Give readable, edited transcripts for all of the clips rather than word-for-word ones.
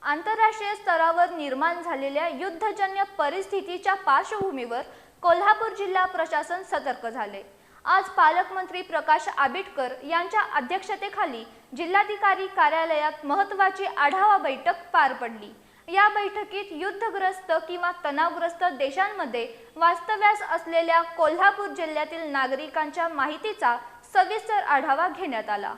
आंतरराष्ट्रीय स्तरावर निर्माण झालेल्या युद्धजन्य परिस्थितीच्या पार्श्वभूमीवर कोल्हापूर जिल्हा प्रशासन सतर्क झाले। आज पालकमंत्री प्रकाश आबिटकर यांच्या अध्यक्षतेखाली जिल्हाधिकारी कार्यालयात महत्त्वाची आढावा बैठक पार पडली। या बैठकीत युद्धग्रस्त किंवा तणावग्रस्त देशांमध्ये वास्तव्यास असलेल्या कोल्हापूर जिल्ह्यातील नागरिकांच्या माहितीचा सविस्तर आढावा घेण्यात आला।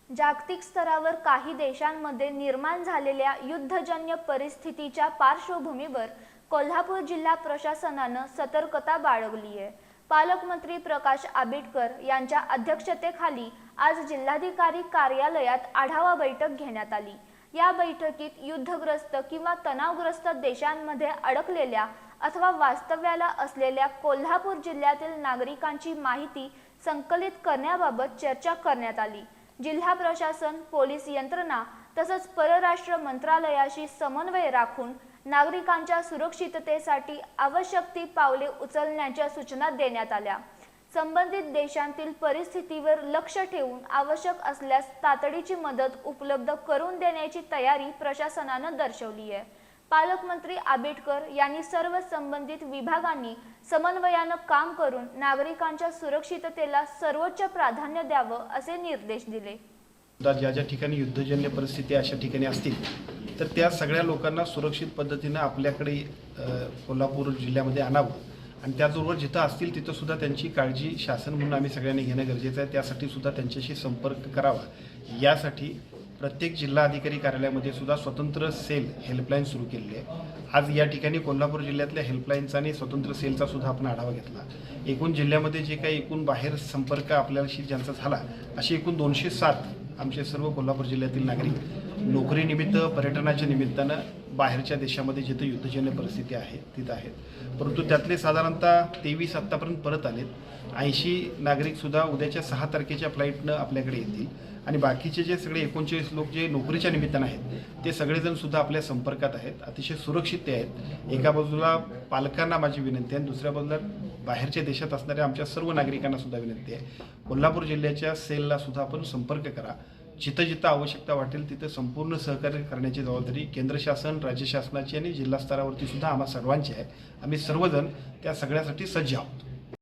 जागतिक स्तरावर काही देशांमध्ये निर्माण झालेल्या युद्धजन्य परिस्थितीच्या पार्श्वभूमीवर कोल्हापूर जिल्हा प्रशासनाने सतर्कता बाळगली आहे। पालकमंत्री प्रकाश आबिटकर यांच्या अध्यक्षतेखाली आज जिल्हाधिकारी कार्यालयात आढावा बैठक घेण्यात आली। या बैठकीत युद्धग्रस्त किंवा तणावग्रस्त देशांमध्ये अडकलेल्या अथवा वास्तव्याला असलेल्या कोल्हापूर जिल्ह्यातील नागरिकांची माहिती संकलित करण्याबाबत चर्चा करण्यात आली। जिल्हा प्रशासन, पोलीस यंत्रणा तसंच परराष्ट्र मंत्रालयाशी समन्वय राखून नागरिकांच्या सुरक्षिततेसाठी आवश्यक ती पावले उचलण्याच्या सूचना देण्यात आल्या। संबंधित देशांतील परिस्थितीवर लक्ष ठेवून आवश्यक असल्यास तातडीची मदत उपलब्ध करून देण्याची तयारी प्रशासनाने दर्शवली आहे। पालकमंत्री आबिटकर यांनी सर्व संबंधित विभागांनी समन्वयाने काम करून नागरिकांच्या सुरक्षिततेला सर्वोच्च प्राधान्य द्यावं असे निर्देश दिले। ज्या ज्या ठिकाणी युद्धजन्य परिस्थिती अशा ठिकाणी असतील तर त्या सगळ्या लोकांना सुरक्षित पद्धतीने आपल्याकडे कोल्हापूर जिल्ह्यामध्ये आणावं आणि त्याचबरोबर जिथं असतील तिथं सुद्धा त्यांची काळजी शासन म्हणून आम्ही सगळ्यांनी घेणं गरजेचं आहे। त्यासाठी सुद्धा त्यांच्याशी संपर्क करावा। यासाठी प्रत्येक जिल्हा अधिकारी कार्यालयामध्ये सुद्धा स्वतंत्र सेल हेल्पलाईन सुरू केलेली आहे। आज या ठिकाणी कोल्हापूर जिल्ह्यातल्या हेल्पलाईनचा आणि स्वतंत्र सेलचा सुद्धा आपण आढावा घेतला। एकूण जिल्ह्यामध्ये जे काही एकूण बाहेर संपर्क आपल्याशी ज्यांचा झाला असे एकूण 207 आमचे सर्व कोल्हापूर जिल्ह्यातील नागरिक नोकरीनिमित्त पर्यटनाच्या निमित्तानं बाहेरच्या देशामध्ये जिथे युद्धजन्य परिस्थिती आहे तिथं आहेत, परंतु त्यातले साधारणतः 23 आत्तापर्यंत परत आलेत। 80 नागरिकसुद्धा उद्याच्या 6 तारखेच्या फ्लाईटनं आपल्याकडे येतील आणि बाकीचे जे सगळे 39 लोक जे नोकरीच्या निमित्तानं आहेत ते सगळेजण सुद्धा आपल्या संपर्कात आहेत, अतिशय सुरक्षित ते आहेत। एका बाजूला पालकांना माझी विनंती आहे आणि दुसऱ्या बाजूला बाहेरच्या देशात असणाऱ्या आमच्या सर्व नागरिकांना सुद्धा विनंती आहे, कोल्हापूर जिल्ह्याच्या सेलला सुद्धा आपण संपर्क करा। जिथं जिथं आवश्यकता वाटेल तिथं संपूर्ण सहकार्य करण्याची जबाबदारी केंद्र शासन, राज्य शासनाची आणि जिल्हा स्तरावरती सुद्धा आम्हा सर्वांची आहे। आम्ही सर्वजण त्या सगळ्यासाठी सज्ज आहोत।